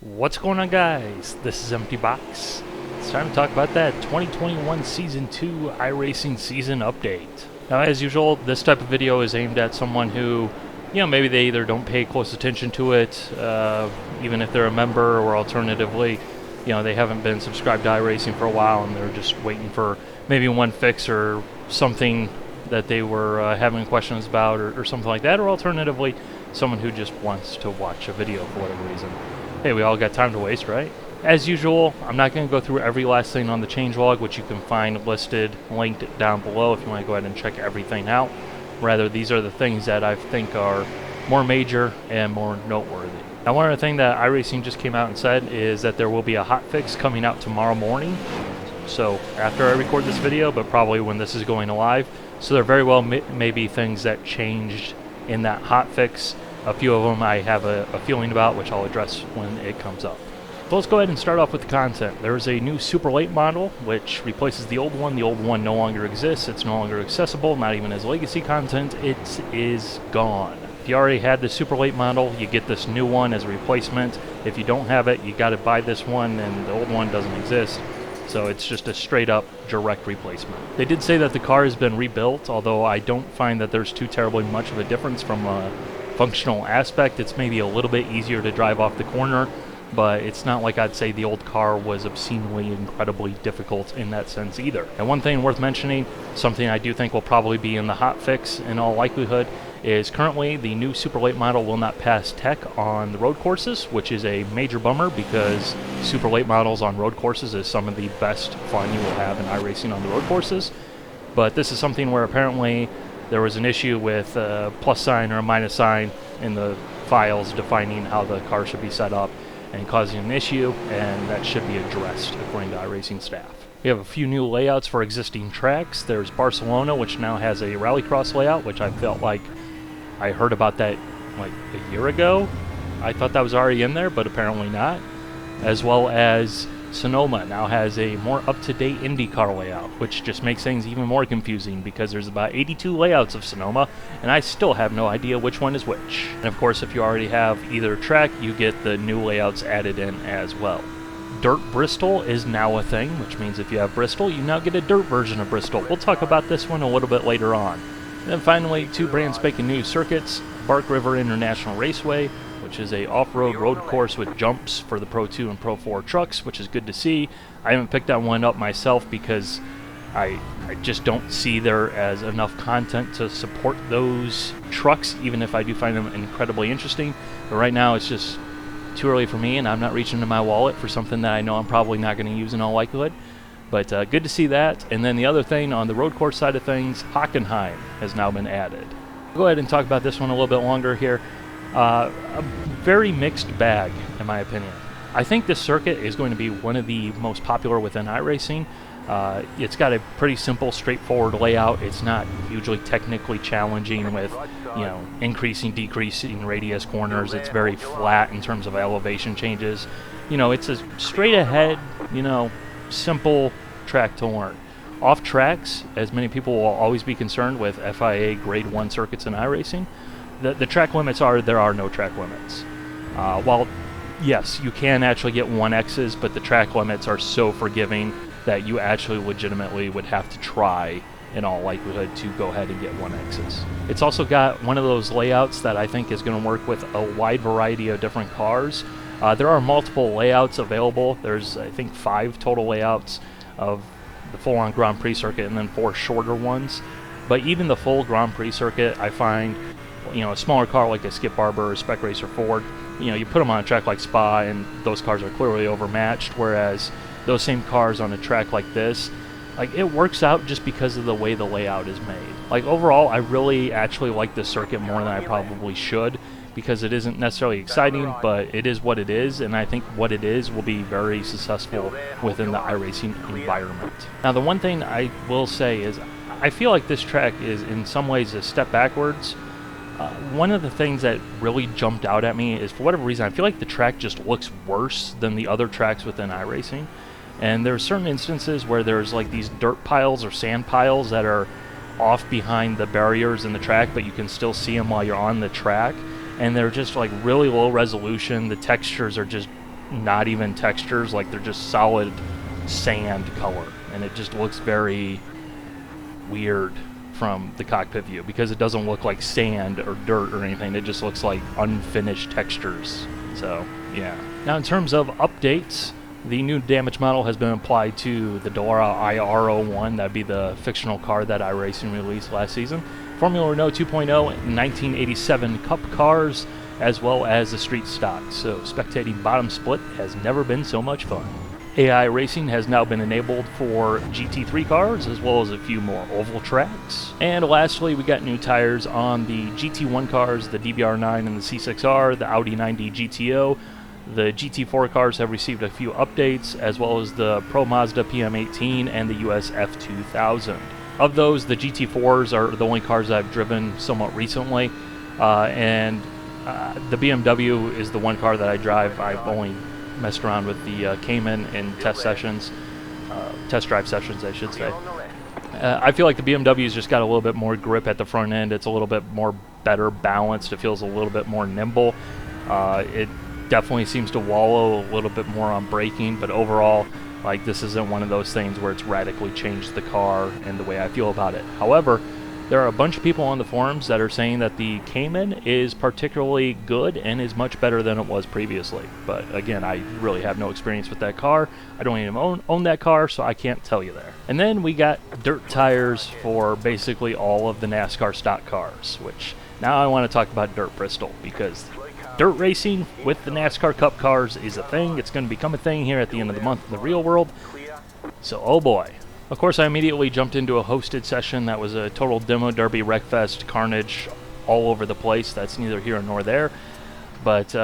What's going on, guys? This is Empty Box. It's time to talk about that 2021 Season 2 iRacing Season Update. Now, as usual, this type of video is aimed at someone who, maybe they either don't pay close attention to it, even if they're a member, or alternatively, they haven't been subscribed to iRacing for a while and they're just waiting for maybe one fix or something that they were having questions about or something like that, or alternatively, someone who just wants to watch a video for whatever reason. Hey, we all got time to waste, right? As usual, I'm not going to go through every last thing on the changelog, which you can find listed, linked down below if you want to go ahead and check everything out. Rather, these are the things that I think are more major and more noteworthy. Now, one other thing that iRacing just came out and said is that there will be a hotfix coming out tomorrow morning. So after I record this video, but probably when this is going live. So there very well may be things that changed in that hotfix. A few of them I have a feeling about, which I'll address when it comes up. So let's go ahead and start off with the content. There's a new Super Late model, which replaces the old one. The old one no longer exists. It's no longer accessible, not even as legacy content. It is gone. If you already had the Super Late model, you get this new one as a replacement. If you don't have it, you got to buy this one, and the old one doesn't exist. So it's just a straight up direct replacement. They did say that the car has been rebuilt, although I don't find that there's too terribly much of a difference from a functional aspect. It's maybe a little bit easier to drive off the corner, but it's not like I'd say the old car was obscenely incredibly difficult in that sense either. And one thing worth mentioning, something I do think will probably be in the hotfix in all likelihood, is currently the new Super Late model will not pass tech on the road courses, which is a major bummer because Super Late models on road courses is some of the best fun you will have in iRacing on the road courses. But this is something where apparently there was an issue with a plus sign or a minus sign in the files defining how the car should be set up and causing an issue, and that should be addressed according to iRacing staff. We have a few new layouts for existing tracks. There's Barcelona, which now has a rallycross layout, which I felt like I heard about that like a year ago. I thought that was already in there, but apparently not. As well as Sonoma now has a more up-to-date IndyCar layout, which just makes things even more confusing because there's about 82 layouts of Sonoma, and I still have no idea which one is which. And of course, if you already have either track, you get the new layouts added in as well. Dirt Bristol is now a thing, which means if you have Bristol, you now get a dirt version of Bristol. We'll talk about this one a little bit later on. And then finally, two brand spanking new circuits, Bark River International Raceway, which is a off-road road course with jumps for the Pro 2 and Pro 4 trucks, which is good to see. I haven't picked that one up myself because I just don't see there as enough content to support those trucks, even if I do find them incredibly interesting. But right now it's just too early for me, and I'm not reaching into my wallet for something that I know I'm probably not going to use in all likelihood. But good to see that. And then the other thing on the road course side of things, Hockenheim has now been added. I'll go ahead and talk about this one a little bit longer here. A very mixed bag, in my opinion. I think this circuit is going to be one of the most popular within iRacing. It's got a pretty simple, straightforward layout. It's not hugely technically challenging with, increasing, decreasing radius corners. It's very flat in terms of elevation changes. It's a straight ahead, simple track to learn. Off tracks, as many people will always be concerned with FIA Grade 1 circuits in iRacing, the track limits there are no track limits. While, yes, you can actually get 1Xs, but the track limits are so forgiving that you actually legitimately would have to try, in all likelihood, to go ahead and get 1Xs. It's also got one of those layouts that I think is going to work with a wide variety of different cars. There are multiple layouts available. There's, I think, 5 total layouts of the full-on Grand Prix circuit and then 4 shorter ones. But even the full Grand Prix circuit, I find, a smaller car like a Skip Barber or Spec Racer Ford, you put them on a track like Spa and those cars are clearly overmatched, whereas those same cars on a track like this, it works out just because of the way the layout is made. Overall, I really actually like this circuit more than I probably should, because it isn't necessarily exciting, but it is what it is, and I think what it is will be very successful within the iRacing environment. Now, the one thing I will say is I feel like this track is in some ways a step backwards. One of the things that really jumped out at me is, for whatever reason, I feel like the track just looks worse than the other tracks within iRacing. And there are certain instances where there's these dirt piles or sand piles that are off behind the barriers in the track, but you can still see them while you're on the track. And they're just really low resolution. The textures are just not even textures, like they're just solid sand color, and it just looks very weird from the cockpit view because it doesn't look like sand or dirt or anything. It just looks like unfinished textures. So yeah. Now in terms of updates, the new damage model has been applied to the Dora IR01. That'd be the fictional car that iRacing released last season. Formula Renault 2.0 1987 Cup cars, as well as the street stock. So spectating bottom split has never been so much fun. AI racing has now been enabled for GT3 cars, as well as a few more oval tracks. And lastly, we got new tires on the GT1 cars, the DBR9 and the C6R, the Audi 90 GTO. The GT4 cars have received a few updates, as well as the Pro Mazda PM18 and the US F2000. Of those, the GT4s are the only cars I've driven somewhat recently, and the BMW is the one car that I drive. I've only messed around with the Cayman in test drive sessions, I should say. I feel like the BMW's just got a little bit more grip at the front end. It's a little bit more better balanced. It feels a little bit more nimble. It definitely seems to wallow a little bit more on braking, but overall, like, this isn't one of those things where it's radically changed the car and the way I feel about it. However, there are a bunch of people on the forums that are saying that the Cayman is particularly good and is much better than it was previously. But again, I really have no experience with that car. I don't even own that car, so I can't tell you there. And then we got dirt tires for basically all of the NASCAR stock cars, which now I want to talk about Dirt Bristol, because dirt racing with the NASCAR Cup cars is a thing. It's going to become a thing here at the end of the month in the real world. So, oh boy. Of course, I immediately jumped into a hosted session that was a total demo derby, wreckfest, carnage all over the place. That's neither here nor there. But,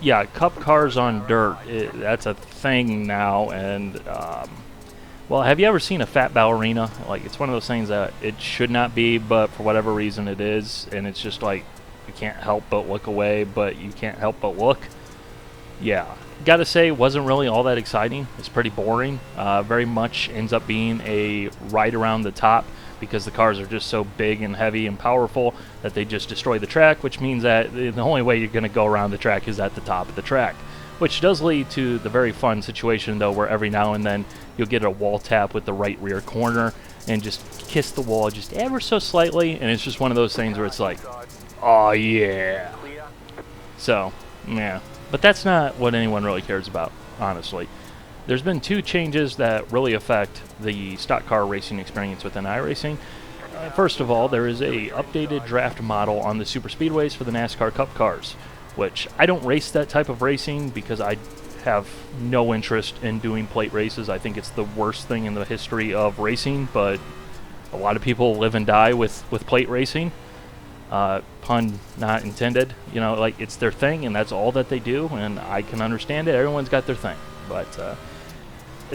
yeah, Cup cars on dirt, that's a thing now. And, well, have you ever seen a fat ballerina? Like, it's one of those things that it should not be, but for whatever reason it is. And it's just like, you can't help but look away, but you can't help but look. Yeah. Gotta say, it wasn't really all that exciting. It's pretty boring. Very much ends up being a ride around the top because the cars are just so big and heavy and powerful that they just destroy the track, which means that the only way you're going to go around the track is at the top of the track. Which does lead to the very fun situation, though, where every now and then you'll get a wall tap with the right rear corner and just kiss the wall just ever so slightly, and it's just one of those things where it's like, oh yeah. So, yeah. But that's not what anyone really cares about, honestly. There's been two changes that really affect the stock car racing experience within iRacing. First of all, there is a updated draft model on the super speedways for the NASCAR Cup cars, which I don't race that type of racing because I have no interest in doing plate races. I think it's the worst thing in the history of racing, but a lot of people live and die with plate racing. Pun not intended. You know, like, it's their thing and that's all that they do, and I can understand it. Everyone's got their thing. But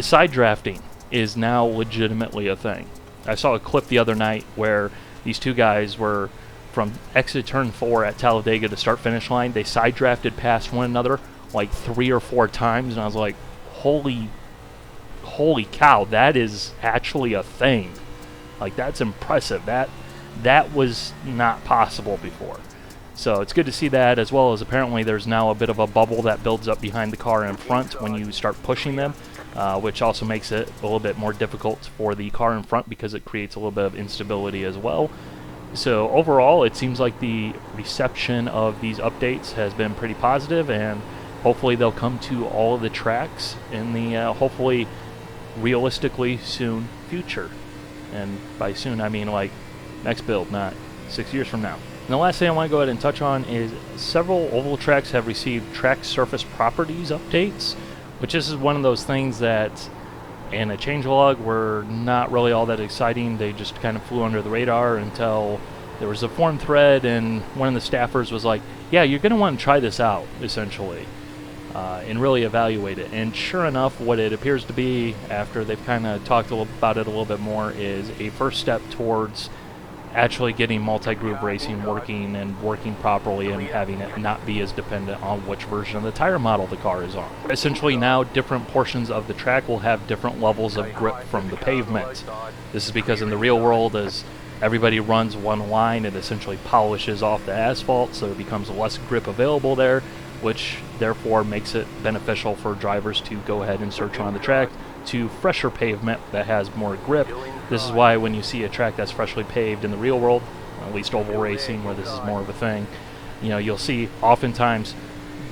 side drafting is now legitimately a thing. I saw a clip the other night where these two guys were from exit turn 4 at Talladega to start finish line. They side drafted past one another like 3 or 4 times, and I was like, holy cow, that is actually a thing. Like, that's impressive. That was not possible before. So it's good to see that, as well as apparently there's now a bit of a bubble that builds up behind the car in front when you start pushing them, which also makes it a little bit more difficult for the car in front because it creates a little bit of instability as well. So overall, it seems like the reception of these updates has been pretty positive, and hopefully they'll come to all of the tracks in the hopefully realistically soon future. And by soon, I mean like next build, not 6 years from now. And the last thing I want to go ahead and touch on is several oval tracks have received track surface properties updates, which this is one of those things that in a changelog were not really all that exciting. They just kind of flew under the radar until there was a forum thread and one of the staffers was like, yeah, you're going to want to try this out, essentially, and really evaluate it. And sure enough, what it appears to be, after they've kind of talked about it a little bit more, is a first step towards actually getting multi-groove racing working and working properly and having it not be as dependent on which version of the tire model the car is on. Essentially now different portions of the track will have different levels of grip from the pavement. This is because in the real world, as everybody runs one line, it essentially polishes off the asphalt, so it becomes less grip available there. which therefore makes it beneficial for drivers to go ahead and search on the track to fresher pavement that has more grip. This is why when you see a track that's freshly paved in the real world, at least oval racing where this is more of a thing, you'll see oftentimes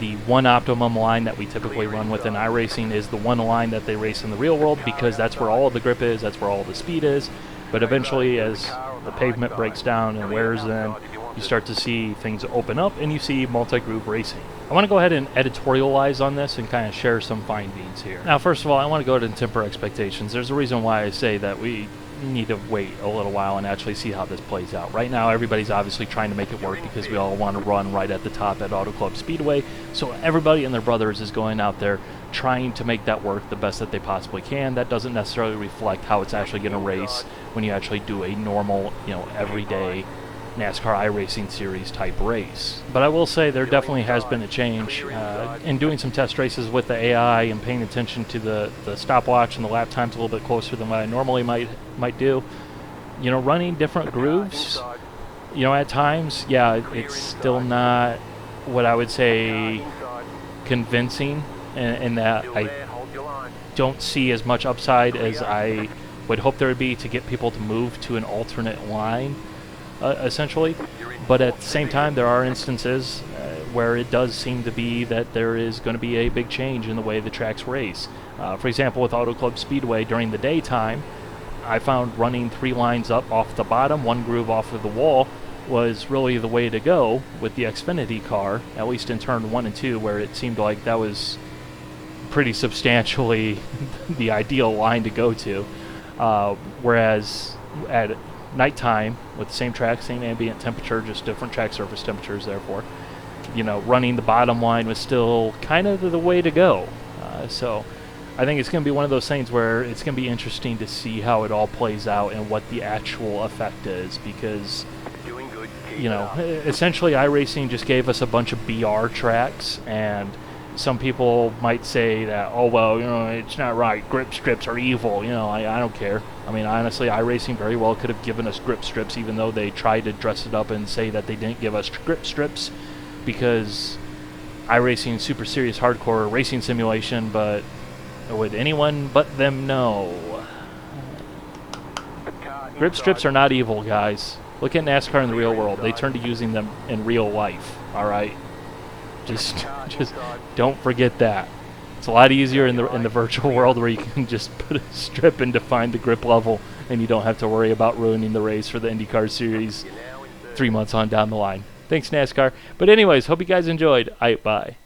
the one optimum line that we typically run within iRacing is the one line that they race in the real world, because that's where all of the grip is, that's where all the speed is. But eventually, as the pavement breaks down and wears in, you start to see things open up and you see multi-groove racing. I want to go ahead and editorialize on this and kind of share some findings here. Now, first of all, I want to go ahead and temper expectations. There's a reason why I say that we need to wait a little while and actually see how this plays out. Right now, everybody's obviously trying to make it work because we all want to run right at the top at Auto Club Speedway. So everybody and their brothers is going out there trying to make that work the best that they possibly can. That doesn't necessarily reflect how it's actually going to race when you actually do a normal, everyday NASCAR iRacing series type race. But I will say there definitely has been a change in doing some test races with the AI and paying attention to the stopwatch and the lap times a little bit closer than what I normally might do. Running different grooves, at times, it's still not what I would say convincing, in that I don't see as much upside as I would hope there would be to get people to move to an alternate line, essentially. But at the same time, there are instances where it does seem to be that there is going to be a big change in the way the tracks race. For example, with Auto Club Speedway during the daytime, I found running 3 lines up off the bottom, 1 groove off of the wall, was really the way to go with the Xfinity car, at least in turn 1 and 2, where it seemed like that was pretty substantially the ideal line to go to. Whereas at nighttime, with the same track, same ambient temperature, just different track surface temperatures, therefore, running the bottom line was still kind of the way to go. So I think it's going to be one of those things where it's going to be interesting to see how it all plays out and what the actual effect is, because essentially iRacing just gave us a bunch of BR tracks, and some people might say that, oh, well, it's not right, grip strips are evil. I don't care. I mean, honestly, iRacing very well could have given us grip strips, even though they tried to dress it up and say that they didn't give us grip strips, because iRacing is super serious hardcore racing simulation. But would anyone but them know? Grip strips are not evil, guys. Look at NASCAR in the real world. They turn to using them in real life, all right? Just don't forget that. It's a lot easier in the virtual world, where you can just put a strip and define the grip level, and you don't have to worry about ruining the race for the IndyCar series 3 months on down the line. Thanks, NASCAR. But anyways, hope you guys enjoyed. Bye.